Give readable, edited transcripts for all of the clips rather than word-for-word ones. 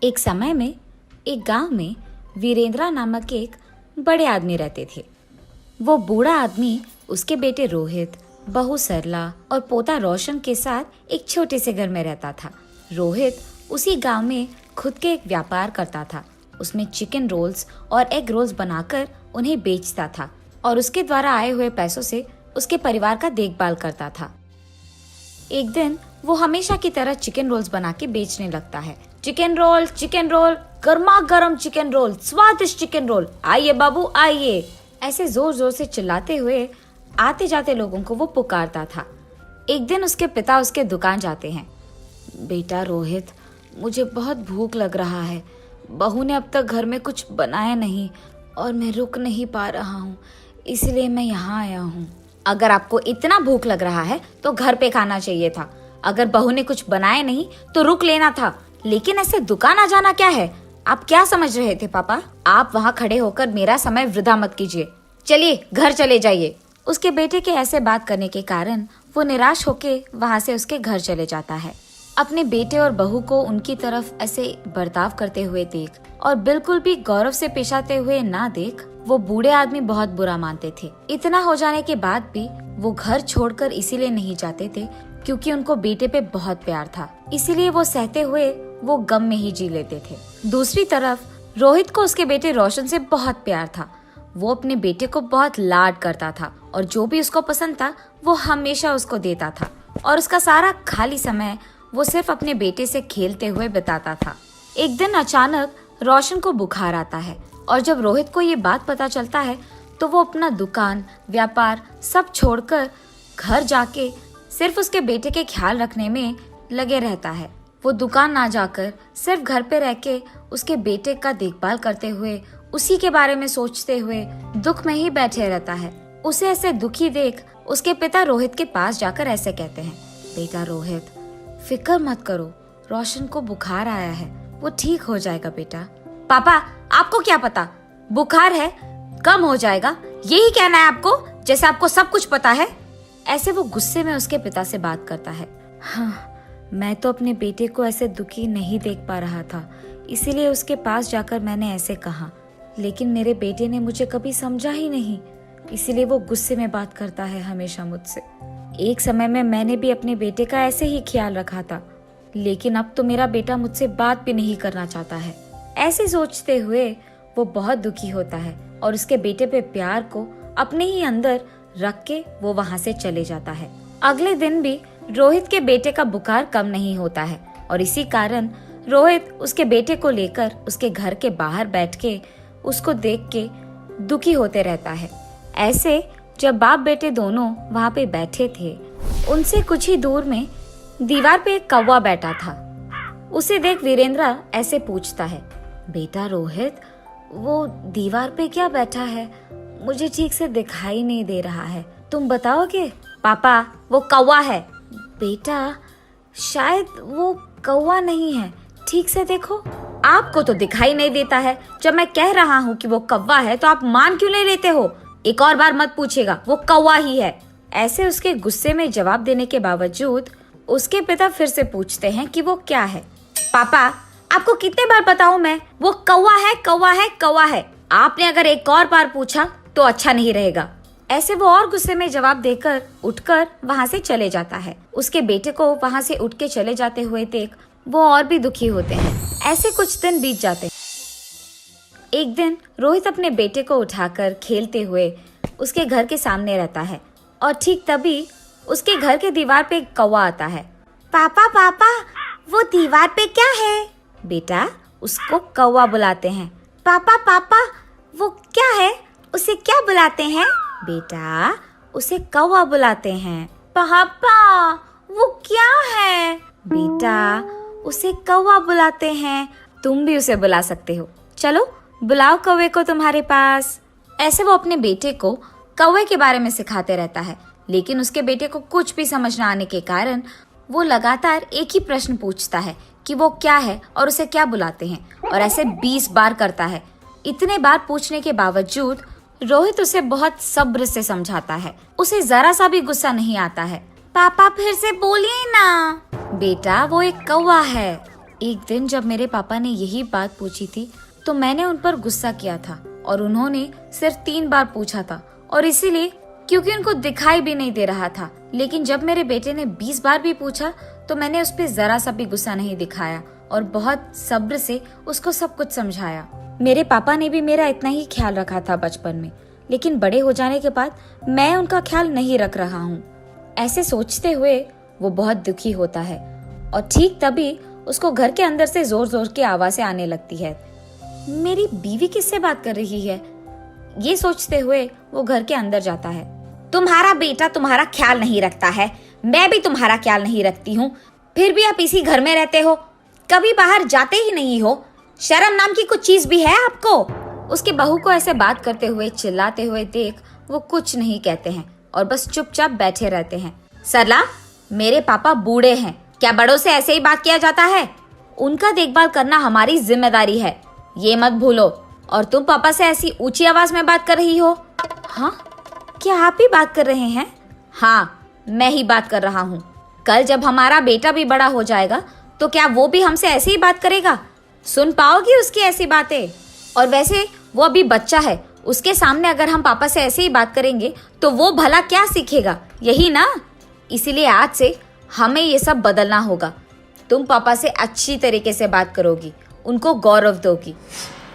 एक समय में एक गांव में वीरेंद्रा नामक एक बड़े आदमी रहते थे। वो बूढ़ा आदमी उसके बेटे रोहित, बहू सरला और पोता रोशन के साथ एक छोटे से घर में रहता था। रोहित उसी गांव में खुद के एक व्यापार करता था। उसमें चिकन रोल्स और एग रोल्स बनाकर उन्हें बेचता था और उसके द्वारा आए हुए पैसों से उसके परिवार का देखभाल करता था। एक दिन वो हमेशा की तरह चिकन रोल्स बना के बेचने लगता है। चिकन रोल, गर्मा गर्म चिकन रोल, स्वादिष्ट चिकन रोल, आइए बाबू आइए, ऐसे जोर जोर से चिल्लाते हुए आते जाते लोगों को वो पुकारता था। एक दिन उसके पिता उसके दुकान जाते हैं। बेटा रोहित, मुझे बहुत भूख लग रहा है। बहू ने अब तक घर में कुछ बनाया नहीं और मैं रुक नहीं पा रहा हूँ, इसलिए मैं यहाँ आया हूँ। अगर आपको इतना भूख लग रहा है तो घर पे खाना चाहिए था। अगर बहू ने कुछ बनाया नहीं तो रुक लेना था, लेकिन ऐसे दुकान आ जाना क्या है? आप क्या समझ रहे थे पापा? आप वहाँ खड़े होकर मेरा समय वृथा मत कीजिए। चलिए घर चले जाइए। उसके बेटे के ऐसे बात करने के कारण वो निराश होके वहाँ से उसके घर चले जाता है। अपने बेटे और बहू को उनकी तरफ ऐसे बर्ताव करते हुए देख और बिल्कुल भी गौरव से पेश आते हुए ना देख वो बूढ़े आदमी बहुत बुरा मानते थे। इतना हो जाने के बाद भी वो घर छोड़कर इसीलिए नहीं जाते थे क्योंकि उनको बेटे पे बहुत प्यार था। इसीलिए वो सहते हुए वो गम में ही जी लेते थे। दूसरी तरफ रोहित को उसके बेटे रोशन से बहुत प्यार था। वो अपने बेटे को बहुत लाड करता था और जो भी उसको पसंद था वो हमेशा उसको देता था और उसका सारा खाली समय वो सिर्फ अपने बेटे से खेलते हुए बिताता था। एक दिन अचानक रोशन को बुखार आता है और जब रोहित को ये बात पता चलता है तो वो अपना दुकान, व्यापार सब छोड़कर घर जाके सिर्फ उसके बेटे के ख्याल रखने में लगे रहता है। वो दुकान ना जाकर सिर्फ घर पे रह के उसके बेटे का देखभाल करते हुए उसी के बारे में सोचते हुए दुख में ही बैठे रहता है। उसे ऐसे दुखी देख उसके पिता रोहित के पास जाकर ऐसे कहते हैं, बेटा रोहित, फिक्र मत करो, रोशन को बुखार आया है, वो ठीक हो जाएगा बेटा। पापा, आपको क्या पता, बुखार है, कम हो जाएगा, यही कहना है आपको, जैसे आपको सब कुछ पता है। ऐसे वो गुस्से में उसके पिता से बात करता है। हाँ, मैं तो अपने बेटे को ऐसे दुखी नहीं देख पा रहा था, इसीलिए उसके पास जाकर मैंने ऐसे कहा, लेकिन मेरे बेटे ने मुझे कभी समझा ही नहीं, इसीलिए वो गुस्से में बात करता है हमेशा मुझसे। एक समय में मैंने भी अपने बेटे का ऐसे ही ख्याल रखा था, लेकिन अब तो मेरा बेटा मुझसे बात भी नहीं करना चाहता है। ऐसे सोचते हुए वो बहुत दुखी होता है और उसके बेटे पे प्यार को अपने ही अंदर रख के वो वहाँ से चले जाता है। अगले दिन भी रोहित के बेटे का बुखार कम नहीं होता है और इसी कारण रोहित उसके बेटे को लेकर उसके घर के बाहर बैठ के उसको देख के दुखी होते रहता है। ऐसे जब बाप बेटे दोनों वहाँ पे बैठे थे, उनसे कुछ ही दूर में दीवार पे एक कौवा बैठा था। उसे देख वीरेंद्रा ऐसे पूछता है, बेटा रोहित, वो दीवार पे क्या बैठा है? मुझे ठीक से दिखाई नहीं दे रहा है, तुम बताओगे? पापा, वो कौवा है। बेटा, शायद वो कौवा नहीं है, ठीक से देखो। आपको तो दिखाई नहीं देता है, जब मैं कह रहा हूँ कि वो कौवा है तो आप मान क्यों नहीं लेते हो? एक और बार मत पूछेगा, वो कौवा ही है। ऐसे उसके गुस्से में जवाब देने के बावजूद उसके पिता फिर से पूछते हैं कि वो क्या है। पापा, आपको कितने बार बताऊं मैं, वो कौवा है, कौवा है, कौवा है। आपने अगर एक और बार पूछा तो अच्छा नहीं रहेगा। ऐसे वो और गुस्से में जवाब देकर उठकर वहाँ से चले जाता है। उसके बेटे को वहाँ से उठ के चले जाते हुए देख वो और भी दुखी होते हैं। ऐसे कुछ दिन बीत जाते हैं। एक दिन रोहित अपने बेटे को उठाकर खेलते हुए उसके घर के सामने रहता है और ठीक तभी उसके घर के दीवार पे एक कौवा आता है। पापा पापा, वो दीवार पे क्या है? बेटा, उसको कौवा बुलाते हैं। पापा पापा, वो क्या है? उसे क्या बुलाते हैं? बेटा, उसे कौवा बुलाते हैं। पापा, वो क्या है? बेटा, उसे कौवा बुलाते हैं। तुम भी उसे बुला सकते हो, चलो बुलाओ कौवे को तुम्हारे पास। ऐसे वो अपने बेटे को कौवे के बारे में सिखाते रहता है, लेकिन उसके बेटे को कुछ भी समझ न आने के कारण वो लगातार एक ही प्रश्न पूछता है कि वो क्या है और उसे क्या बुलाते हैं, और ऐसे 20 बार करता है। इतने बार पूछने के बावजूद रोहित उसे बहुत सब्र से समझाता है। उसे जरा सा भी गुस्सा नहीं आता है। पापा फिर से बोलिए ना। बेटा, वो एक कौवा है। एक दिन जब मेरे पापा ने यही बात पूछी थी तो मैंने उन पर गुस्सा किया था और उन्होंने सिर्फ 3 बार पूछा था और इसीलिए क्योंकि उनको दिखाई भी नहीं दे रहा था। लेकिन जब मेरे बेटे ने 20 बार भी पूछा तो मैंने उस पर जरा सा भी गुस्सा नहीं दिखाया और बहुत सब्र से उसको सब कुछ समझाया। मेरे पापा ने भी मेरा इतना ही ख्याल रखा था बचपन में, लेकिन बड़े हो जाने के बाद मैं उनका ख्याल नहीं रख रहा हूँ। ऐसे सोचते हुए वो बहुत दुखी होता है और ठीक तभी उसको घर के अंदर से जोर जोर की आवाजें आने लगती है। मेरी बीवी किससे बात कर रही है? ये सोचते हुए वो घर के अंदर जाता है। तुम्हारा बेटा तुम्हारा ख्याल नहीं रखता है, मैं भी तुम्हारा ख्याल नहीं रखती हूँ, फिर भी आप इसी घर में रहते हो, कभी बाहर जाते ही नहीं हो। शर्म नाम की कुछ चीज भी है आपको? उसके बहू को ऐसे बात करते हुए चिल्लाते हुए देख वो कुछ नहीं कहते हैं और बस चुपचाप बैठे रहते हैं। सरला, मेरे पापा बूढ़े हैं, क्या बड़ों से ऐसे ही बात किया जाता है? उनका देखभाल करना हमारी जिम्मेदारी है, ये मत भूलो। और तुम पापा से ऐसी ऊंची आवाज में बात कर रही हो? हाँ, क्या आप ही बात कर रहे हैं? हाँ, मैं ही बात कर रहा हूँ। कल जब हमारा बेटा भी बड़ा हो जाएगा तो क्या वो भी हमसे ऐसे ही बात करेगा? सुन पाओगी उसकी ऐसी बातें? और वैसे वो अभी बच्चा है, उसके सामने अगर हम पापा से ऐसे ही बात करेंगे तो वो भला क्या सीखेगा, यही ना? इसीलिए आज से हमें ये सब बदलना होगा। तुम पापा से अच्छी तरीके से बात करोगी, उनको गौरव दोगी।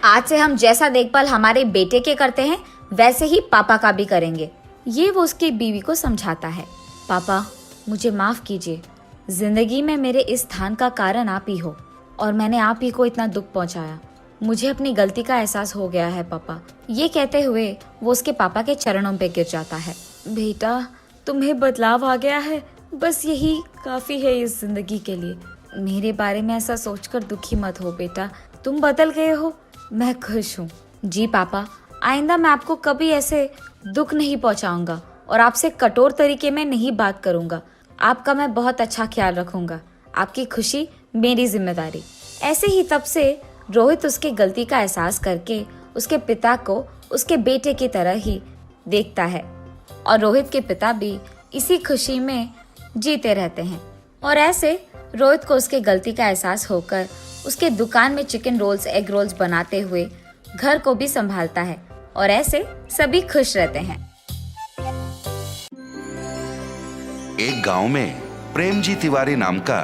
आज से हम जैसा देखभाल हमारे बेटे के करते हैं वैसे ही पापा का भी करेंगे। ये वो उसकी बीवी को समझाता है। पापा, मुझे माफ कीजिए, जिंदगी में मेरे इस स्थान का कारण आप ही हो और मैंने आप ही को इतना दुख पहुंचाया। मुझे अपनी गलती का एहसास हो गया है पापा। ये कहते हुए वो उसके पापा के चरणों पे गिर जाता है। बेटा, तुम्हें बदलाव आ गया है, बस यही काफी है इस जिंदगी के लिए। मेरे बारे में ऐसा सोचकर दुखी मत हो बेटा, तुम बदल गए हो, मैं खुश हूँ। जी पापा, आइंदा मैं आपको कभी ऐसे दुख नहीं पहुँचाऊंगा और आपसे कठोर तरीके में नहीं बात करूंगा। आपका मैं बहुत अच्छा ख्याल रखूंगा, आपकी खुशी मेरी जिम्मेदारी। ऐसे ही तब से रोहित उसकी गलती का एहसास करके उसके पिता को उसके बेटे की तरह ही देखता है और रोहित के पिता भी इसी खुशी में जीते रहते हैं। और ऐसे रोहित को उसके गलती का एहसास होकर उसके दुकान में चिकन रोल्स, एग रोल्स बनाते हुए घर को भी संभालता है और ऐसे सभी खुश रहते हैं। एक गांव में प्रेमजी तिवारी नाम का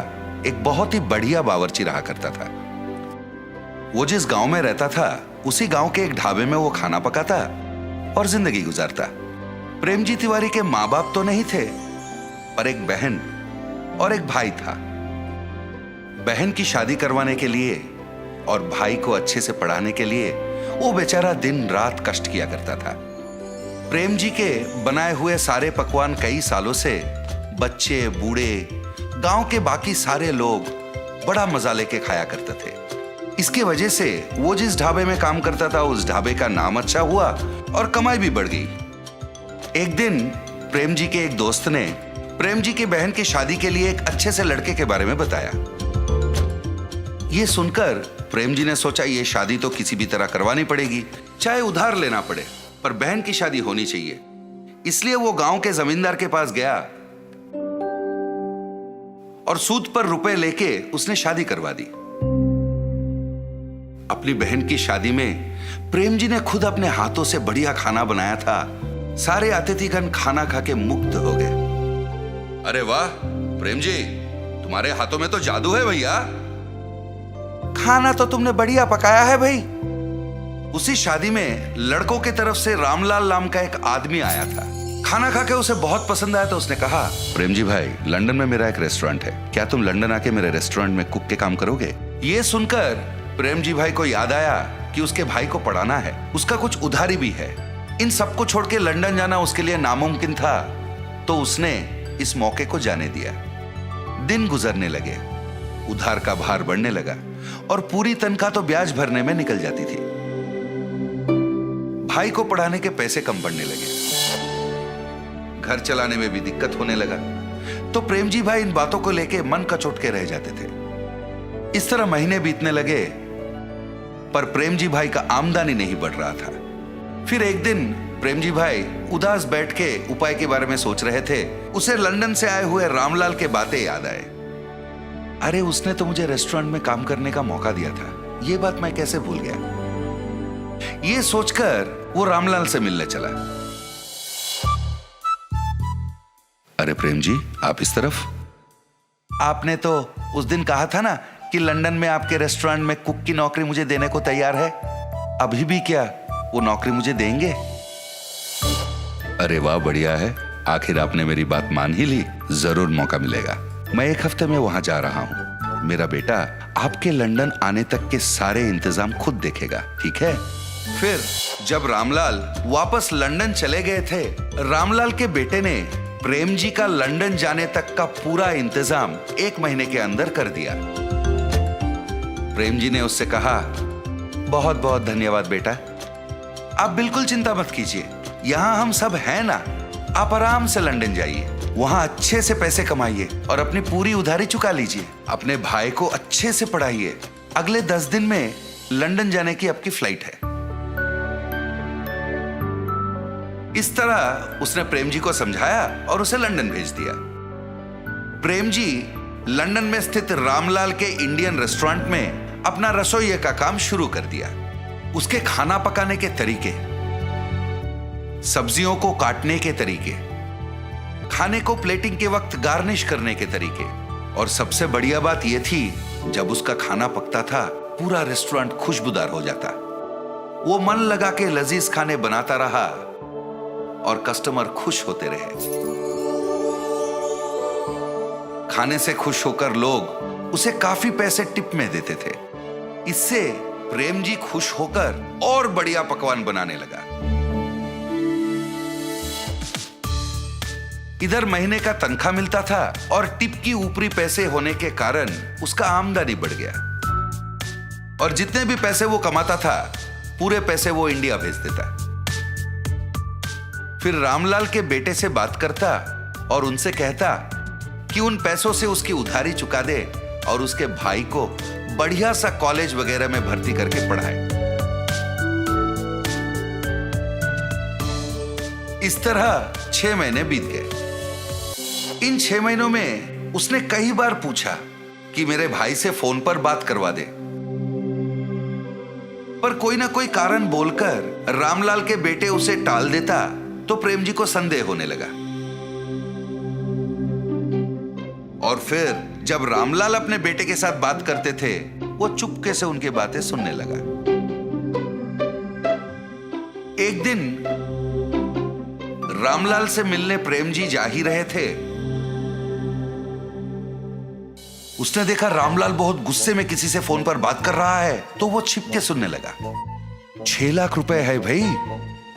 एक बहुत ही बढ़िया बावर्ची रहा करता था। वो जिस गांव में रहता था उसी गांव के एक ढाबे में वो खाना पकाता और जिंदगी गुजारता। प्रेमजी तिवारी के माँ बाप तो नहीं थे, पर एक बहन और एक भाई था। बहन की शादी करवाने के लिए और भाई को अच्छे से पढ़ाने के लिए वो बेचारा दिन रात कष्ट किया करता था। प्रेम जी के बनाए हुए सारे पकवान कई सालों से बच्चे, बूढ़े, गांव के बाकी सारे लोग बड़ा मजा लेके खाया करते थे। इसकी वजह से वो जिस ढाबे में काम करता था उस ढाबे का नाम अच्छा हुआ और कमाई भी बढ़ गई। एक दिन प्रेम जी के एक दोस्त ने प्रेम जी की बहन की शादी के लिए एक अच्छे से लड़के के बारे में बताया। ये सुनकर प्रेम जी ने सोचा ये शादी तो किसी भी तरह करवानी पड़ेगी, चाहे उधार लेना पड़े, पर बहन की शादी होनी चाहिए। इसलिए वो गांव के जमींदार के पास गया और सूद पर रुपए लेके उसने शादी करवा दी। अपनी बहन की शादी में प्रेम जी ने खुद अपने हाथों से बढ़िया खाना बनाया था। सारे अतिथिगण खाना खा के मुग्ध हो गए। अरे वाह प्रेम जी, तुम्हारे हाथों में तो जादू है भैया, खाना तो तुमने बढ़िया पकाया है भाई। उसी शादी में लड़कों की तरफ से रामलाल नाम का एक आदमी आया था। खाना खा के उसे बहुत पसंद आया तो उसने कहा, प्रेम जी भाई, लंदन में मेरा एक रेस्टोरेंट है, क्या तुम लंदन आके मेरे रेस्टोरेंट में कुक के काम करोगे? ये सुनकर प्रेम जी भाई को याद आया कि उसके भाई को पढ़ाना है, उसका कुछ उधारी भी है। इन सबको छोड़ के लंदन जाना उसके लिए नामुमकिन था, तो उसने इस मौके को जाने दिया। दिन गुजरने लगे, उधार का भार बढ़ने लगा और पूरी तनख्वाह तो ब्याज भरने में निकल जाती थी। भाई को पढ़ाने के पैसे कम पड़ने लगे, घर चलाने में भी दिक्कत होने लगा। तो प्रेम जी भाई इन बातों को लेके मन कचोट के रह जाते थे। इस तरह महीने बीतने लगे, पर प्रेम जी भाई का आमदनी नहीं बढ़ रहा था। फिर एक दिन प्रेम जी भाई उदास बैठ के उपाय के बारे में सोच रहे थे। उसे लंदन से आए हुए रामलाल के बातें याद आए। अरे उसने तो मुझे रेस्टोरेंट में काम करने का मौका दिया था, ये बात मैं कैसे भूल गया। ये सोचकर वो रामलाल से मिलने चला। अरे प्रेम जी, आप इस तरफ। आपने तो उस दिन कहा था ना कि लंदन में आपके रेस्टोरेंट में कुक की नौकरी मुझे देने को तैयार है। अभी भी क्या वो नौकरी मुझे देंगे? अरे वाह, बढ़िया है, आखिर आपने मेरी बात मान ही ली। जरूर मौका मिलेगा। मैं 1 हफ्ते में वहां जा रहा हूं। मेरा बेटा आपके लंदन आने तक के सारे इंतजाम खुद देखेगा, ठीक है? फिर जब रामलाल वापस लंदन चले गए थे, रामलाल के बेटे ने प्रेम जी का लंदन जाने तक का पूरा इंतजाम 1 महीने के अंदर कर दिया। प्रेम जी ने उससे कहा, बहुत बहुत धन्यवाद बेटा, आप बिल्कुल चिंता मत कीजिए, यहां हम सब हैं ना। आप आराम से लंदन जाइए, वहां अच्छे से पैसे कमाइए और अपनी पूरी उधारी चुका लीजिए। अपने भाई को अच्छे से पढ़ाइए। अगले 10 दिन में लंदन जाने की आपकी फ्लाइट है। इस तरह उसने प्रेम जी को समझाया और उसे लंदन भेज दिया। प्रेम जी लंदन में स्थित रामलाल के इंडियन रेस्टोरेंट में अपना रसोइये का काम शुरू कर दिया। उसके खाना पकाने के तरीके, सब्जियों को काटने के तरीके, खाने को प्लेटिंग के वक्त गार्निश करने के तरीके, और सबसे बढ़िया बात यह थी, जब उसका खाना पकता था पूरा रेस्टोरेंट खुशबूदार हो जाता। वो मन लगा के लजीज खाने बनाता रहा और कस्टमर खुश होते रहे। खाने से खुश होकर लोग उसे काफी पैसे टिप में देते थे। इससे प्रेम जी खुश होकर और बढ़िया पकवान बनाने लगा। इधर महीने का तनख्वाह मिलता था और टिप की ऊपरी पैसे होने के कारण उसका आमदनी बढ़ गया, और जितने भी पैसे वो कमाता था पूरे पैसे वो इंडिया भेज देता। फिर रामलाल के बेटे से बात करता और उनसे कहता कि उन पैसों से उसकी उधारी चुका दे और उसके भाई को बढ़िया सा कॉलेज वगैरह में भर्ती करके पढ़ाए। इस तरह 6 महीने बीत गए। इन 6 महीनों में उसने कई बार पूछा कि मेरे भाई से फोन पर बात करवा दे, पर कोई ना कोई कारण बोलकर रामलाल के बेटे उसे टाल देता तो प्रेम जी को संदेह होने लगा। और फिर जब रामलाल अपने बेटे के साथ बात करते थे, वो चुपके से उनकी बातें सुनने लगा। एक दिन रामलाल से मिलने प्रेम जी जा ही रहे थे। उसने देखा रामलाल बहुत गुस्से में किसी से फोन पर बात कर रहा है, तो वो छिप के सुनने लगा। 6 लाख रुपए है भाई,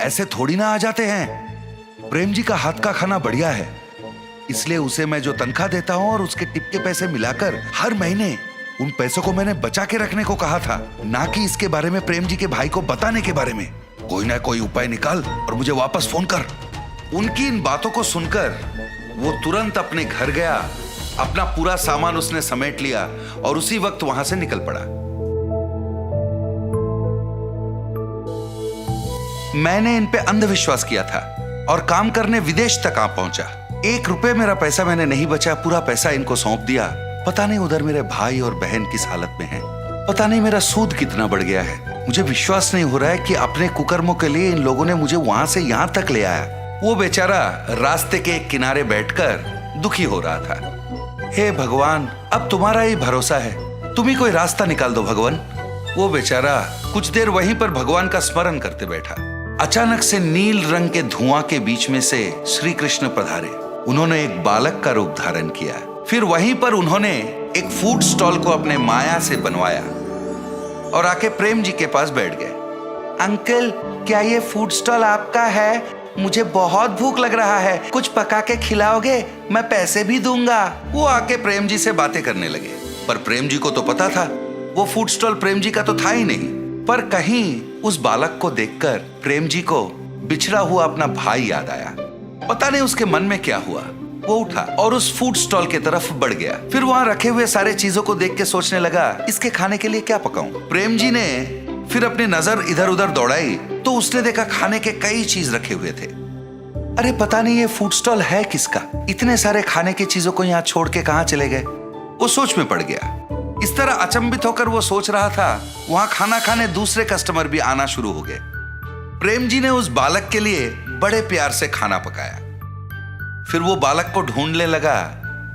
ऐसे थोड़ी ना आ जाते हैं। प्रेम जी का हाथ का खाना बढ़िया है, इसलिए उसे मैं जो तनख्वाह देता हूं और उसके टिप के पैसे मिलाकर हर महीने उन पैसों को मैंने बचा के रखने को कहा था, ना कि इसके बारे में प्रेम जी के भाई को बताने के बारे में। कोई ना कोई उपाय निकाल और मुझे वापस फोन कर। उनकी इन बातों को सुनकर वो तुरंत अपने घर गया, अपना पूरा सामान उसने समेट लिया और उसी वक्त वहां से निकल पड़ा। मैंने इन पे अंधविश्वास किया था और काम करने विदेश तक आ पहुंचा। 1 रुपए मेरा पैसा मैंने नहीं बचा, पूरा पैसा इनको सौंप दिया। पता नहीं उधर मेरे भाई और बहन किस हालत में हैं। पता नहीं मेरा सूद कितना बढ़ गया है। मुझे विश्वास नहीं हो रहा है कि अपने कुकर्मों के लिए इन लोगों ने मुझे वहां से यहां तक ले आया। वो बेचारा रास्ते के एक किनारे बैठकर दुखी हो रहा था। हे भगवान, अब तुम्हारा ही भरोसा है, तुम ही कोई रास्ता निकाल दो भगवान। वो बेचारा कुछ देर वहीं पर भगवान का स्मरण करते बैठा। अचानक से नील रंग के धुआं के बीच में से श्री कृष्ण पधारे। उन्होंने एक बालक का रूप धारण किया। फिर वहीं पर उन्होंने एक फूड स्टॉल को अपने माया से बनवाया और आके प्रेम जी के पास बैठ गए। अंकल, क्या ये फूड स्टॉल आपका है? मुझे बहुत भूख लग रहा है, कुछ पका के खिलाओगे? मैं पैसे भी दूंगा। वो आके प्रेम जी से बातें करने लगे, पर प्रेम जी को तो पता था वो फूड स्टॉल प्रेम जी का तो था ही नहीं। पर कहीं उस बालक को देखकर प्रेम जी को बिछड़ा हुआ अपना भाई याद आया। पता नहीं उसके मन में क्या हुआ। वो उठा और उस फूड स्टॉल की तरफ बढ़ गया। फिर वहां रखे हुए सारे चीजों को देख के सोचने लगा, इसके खाने के लिए क्या पकाऊं? प्रेम जी ने फिर अपनी नजर इधर उधर दौड़ाई तो उसने देखा खाने के कई चीज रखे हुए थे। अरे पता नहीं ये फूड स्टॉल है किसका? इतने सारे खाने की चीजों को यहाँ छोड़ के कहाँ चले गए? वो सोच में पड़ गया। इस तरह अचंभित होकर वो सोच रहा था, वहां खाना खाने दूसरे कस्टमर भी आना शुरू हो गए। प्रेम जी ने उस बालक के लिए बड़े प्यार से खाना पकाया। फिर वो बालक को ढूंढने लगा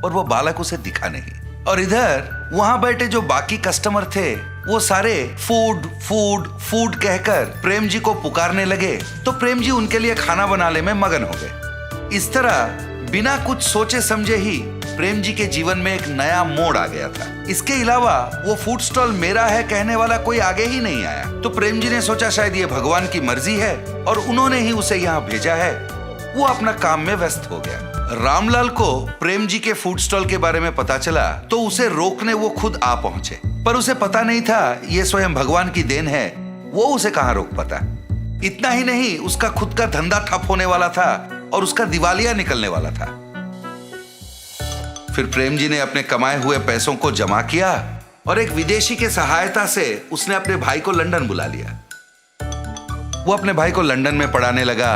और वो बालक उसे दिखा नहीं। और इधर वहां बैठे जो बाकी कस्टमर थे वो सारे फूड फूड फूड कहकर प्रेम जी को पुकारने लगे, तो प्रेम जी उनके लिए खाना बनाने में मगन हो गए। इस तरह बिना कुछ सोचे समझे ही प्रेम जी के जीवन में एक नया मोड़ आ गया था। इसके अलावा वो फूड स्टॉल मेरा है कहने वाला कोई आगे ही नहीं आया। तो प्रेम जी ने सोचा शायद ये भगवान की मर्जी है और उन्होंने ही उसे यहाँ भेजा है। वो अपना काम में व्यस्त हो गया। रामलाल को प्रेम जी के फूड स्टॉल के बारे में पता चला तो उसे रोकने वो खुद आ पहुंचे, पर उसे पता नहीं था ये स्वयं भगवान की देन है। वो उसे कहां रोक पाता। इतना ही नहीं, उसका खुद का धंधा ठप होने वाला था और उसका दिवालिया निकलने वाला था। फिर प्रेम जी ने अपने कमाए हुए पैसों को जमा किया और एक विदेशी के सहायता से उसने अपने भाई को लंदन बुला लिया। वो अपने भाई को लंदन में पढ़ाने लगा,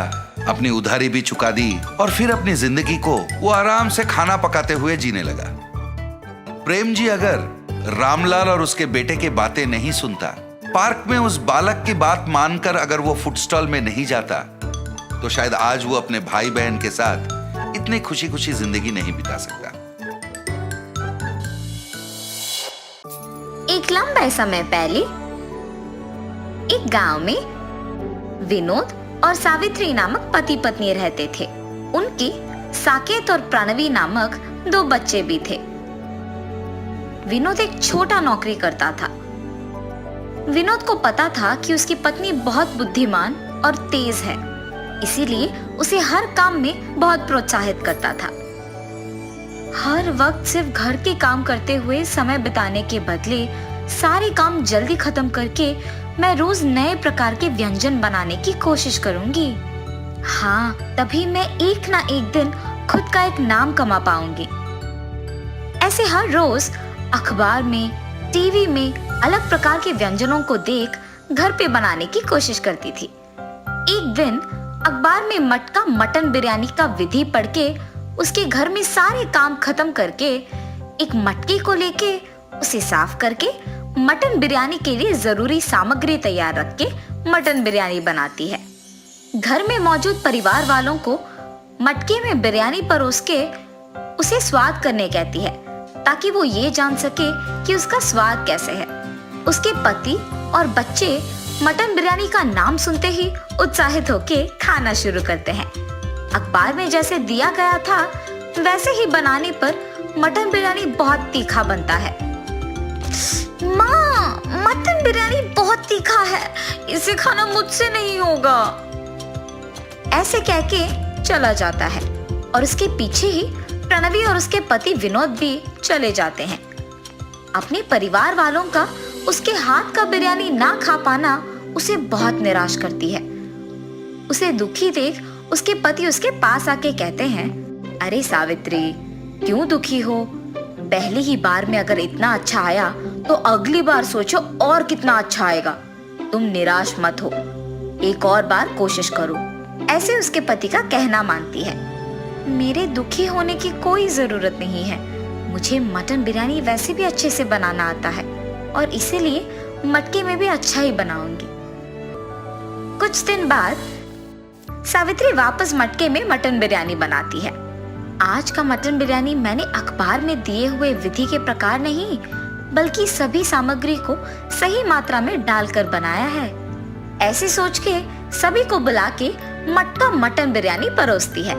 अपनी उधारी भी चुका दी और फिर अपनी जिंदगी को वो आराम से खाना पकाते हुए जीने लगा। प्रेम जी अगर रामलाल और उसके बेटे की बातें नहीं सुनता, पार्क में उस बालक की बात मानकर अगर वो फूड स्टॉल में नहीं जाता, तो शायद आज वो अपने भाई बहन के साथ इतनी खुशी खुशी जिंदगी नहीं बिता सकता। एक लंबे समय पहले एक गांव में विनोद और सावित्री नामक पति पत्नी रहते थे। उनके साकेत और प्रणवी नामक 2 बच्चे भी थे। विनोद एक छोटा नौकरी करता था। विनोद को पता था कि उसकी पत्नी बहुत बुद्धिमान और तेज है, इसीलिए उसे हर काम में बहुत प्रोत्साहित करता था। हर वक्त सिर्फ घर के काम करते हुए समय बिताने के बदले सारे काम जल्दी खत्म करके मैं रोज नए प्रकार के व्यंजन बनाने की कोशिश करूंगी। हाँ, तभी मैं एक ना एक दिन खुद का एक नाम कमा पाऊंगी। ऐसे हर रोज अखबार में, टीवी में अलग प्रकार के व्यंजनों को देख घर पे बनाने की कोशिश करती थी। एक दिन अखबार में मटका मटन बिरयानी का विधि पढ़ के उसके घर में सारे काम खत्म करके एक मटके को लेके उसे साफ करके मटन बिरयानी के लिए जरूरी सामग्री तैयार रख के मटन बिरयानी बनाती है। घर में मौजूद परिवार वालों को मटके में बिरयानी परोस के उसे स्वाद करने कहती है, ताकि वो ये जान सके कि उसका स्वाद कैसे है। उसके पति और बच्चे मटन बिरयानी का नाम सुनते ही उत्साहित होके खाना शुरू करते हैं। अखबार में जैसे दिया गया था वैसे ही बनाने पर मटन बिरयानी बहुत तीखा बनता है। माँ, मटन बिरयानी बहुत तीखा है, इसे खाना मुझसे नहीं होगा, ऐसे कह के चला जाता है। और उसके पीछे ही प्रणवी और उसके पति विनोद भी चले जाते हैं। अपने परिवार वालों का उसके हाथ का बिरयानी ना खा पाना उसे बहुत निराश करती है। उसे दुखी देख उसके पति उसके पास आके कहते हैं, अरे सावित्री, क्यों दुखी हो? पहली ही बार में अगर इतना अच्छा आया तो अगली बार सोचो और कितना अच्छा आएगा। तुम निराश मत हो, एक और बार कोशिश करो, ऐसे उसके पति का कहना मानती है। मेरे दुखी होने की कोई जरूरत नहीं है, मुझे मटन बिरयानी वैसे भी अच्छे से बनाना आता है और इसीलिए मटके में भी अच्छा ही बनाऊंगी। कुछ दिन बाद सावित्री वापस मटके में मटन बिरयानी बनाती है। आज का मटन बिरयानी मैंने अखबार में दिए हुए विधि के प्रकार नहीं, बल्कि सभी सामग्री को सही मात्रा में डालकर बनाया है। ऐसे सोच के सभी को बुला के मटका मटन बिरयानी परोसती है।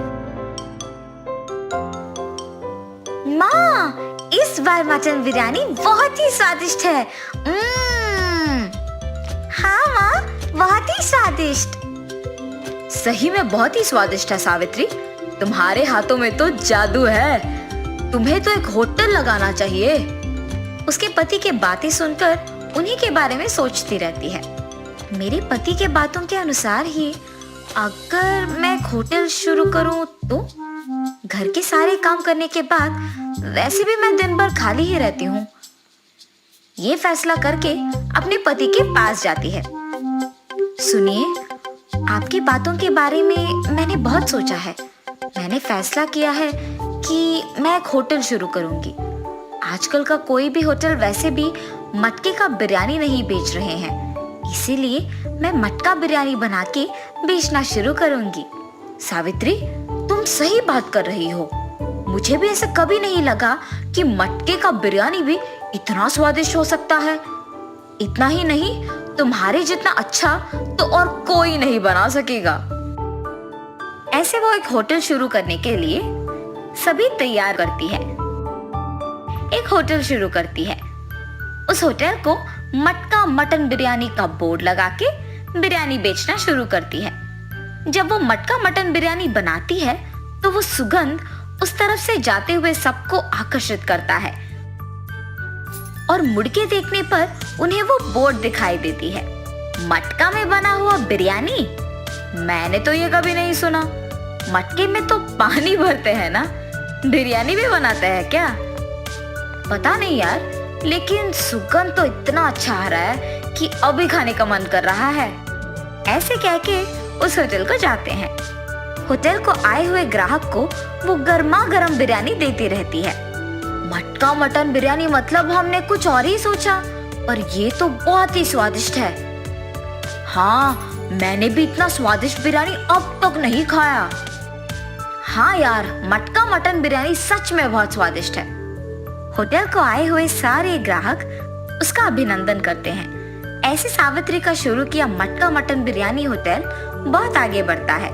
माँ, इस बार मटन बिरयानी बहुत ही स्वादिष्ट है। हाँ माँ, बहुत ही स्वादिष्ट। सही में बहुत ही स्वादिष्ट है सावित्री, तुम्हारे हाथों में तो जादू है, तुम्हें तो एक होटल लगाना चाहिए। उसके पति के बातें सुनकर उन्हीं के बारे में सोचती रहती है। मेरे पति के बातों के अनुसार ही अगर मैं एक होटल शुरू करूं तो घर के सारे काम करने के बाद वैसे भी मैं दिन भर खाली ही रहती हूँ। ये फैसला करके अपने पति के पास जाती है। सुनिए, आपकी बातों के बारे में मैंने बहुत सोचा है। मैंने फैसला किया है कि मैं एक होटल शुरू करूंगी। आजकल का कोई भी होटल वैसे भी मटके का बिरयानी नहीं बेच रहे हैं, इसीलिए मैं मटका बिरयानी बना के बेचना शुरू करूंगी। सावित्री, तुम सही बात कर रही हो। मुझे भी ऐसा कभी नहीं लगा कि मटके का बिरयानी भी इतना स्वादिष्ट हो सकता है। इतना ही नहीं, तुम्हारे जितना अच्छा तो और कोई नहीं बना सकेगा। ऐसे वो एक होटल शुरू करने के लिए सभी तैयार करती है। एक होटल शुरू करती है। उस होटल को मटका मटन बिरयानी का बोर्ड लगा के बिरयानी बेचना शुरू करती है। जब वो मटका मटन बिरयानी बनाती है तो वो सुगंध उस तरफ से जाते हुए सबको आकर्षित करता है और मुड़ के देखने पर उन्हें वो बोर्ड दिखाई देती है। मटका में बना हुआ बिरयानी? मैंने तो ये कभी नहीं सुना। मटके में तो पानी भरते हैं ना, बिरयानी भी बनाते हैं क्या? पता नहीं यार, लेकिन सुगंध तो इतना अच्छा आ रहा है कि अभी खाने का मन कर रहा है। ऐसे कह के उस होटल को जाते हैं। होटल को आए हुए ग्राहक को वो गर्मा गर्म बिरयानी देती रहती है। मटका मटन बिरयानी मतलब हमने कुछ और ही सोचा, और ये तो बहुत ही स्वादिष्ट है। हाँ, मैंने भी इतना स्वादिष्ट बिरयानी अब तक नहीं खाया। हाँ यार, मटका मटन बिरयानी सच में बहुत स्वादिष्ट है। होटल को आए हुए सारे ग्राहक उसका अभिनंदन करते हैं। ऐसे सावित्री का शुरू किया मटका मटन बिरयानी होटल बहुत आगे बढ़ता है।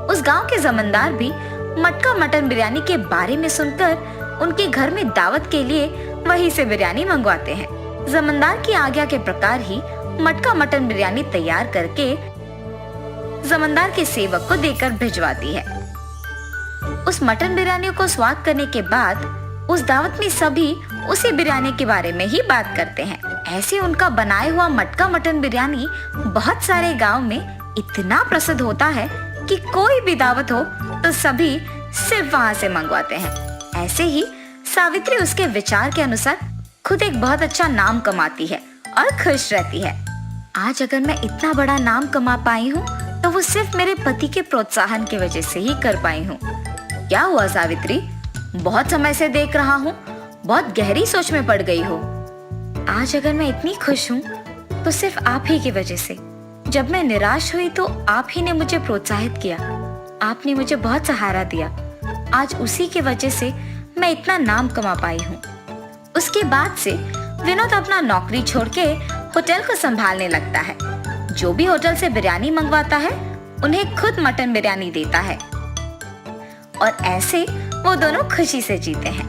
उस गांव के जमींदार भी मटका मटन बिरयानी के बारे में सुनकर उनके घर में दावत के लिए वहीं से बिरयानी मंगवाते हैं। जमींदार की आज्ञा के प्रकार ही मटका मटन बिरयानी तैयार करके जमींदार के सेवक को देकर भिजवाती है। उस मटन बिरयानी को स्वाद करने के बाद उस दावत में सभी उसी बिरयानी के बारे में ही बात करते हैं। ऐसे उनका बनाया हुआ मटका मटन बिरयानी बहुत सारे गांव में इतना प्रसिद्ध होता है कि कोई भी दावत हो तो सभी सिर्फ वहां से मंगवाते हैं। ऐसे ही सावित्री उसके विचार के अनुसार खुद एक बहुत अच्छा नाम कमाती है और खुश रहती है। आज अगर मैं इतना बड़ा नाम कमा पाई हूँ तो वो सिर्फ मेरे पति के प्रोत्साहन की वजह से ही कर पाई हूँ। क्या हुआ सावित्री? बहुत समय से देख रहा हूँ, बहुत गहरी सोच में पड़ गई हो। आज अगर मैं इतनी खुश हूँ तो सिर्फ आप ही की वजह से। जब मैं निराश हुई तो आप ही ने मुझे प्रोत्साहित किया, आपने मुझे बहुत सहारा दिया। आज उसी की वजह से मैं इतना नाम कमा पाई हूँ। उसके बाद से विनोद अपना नौकरी छोड़ के होटल को संभालने लगता है। जो भी होटल से बिरयानी मंगवाता है उन्हें खुद मटन बिरयानी देता है और ऐसे वो दोनों खुशी से जीते हैं।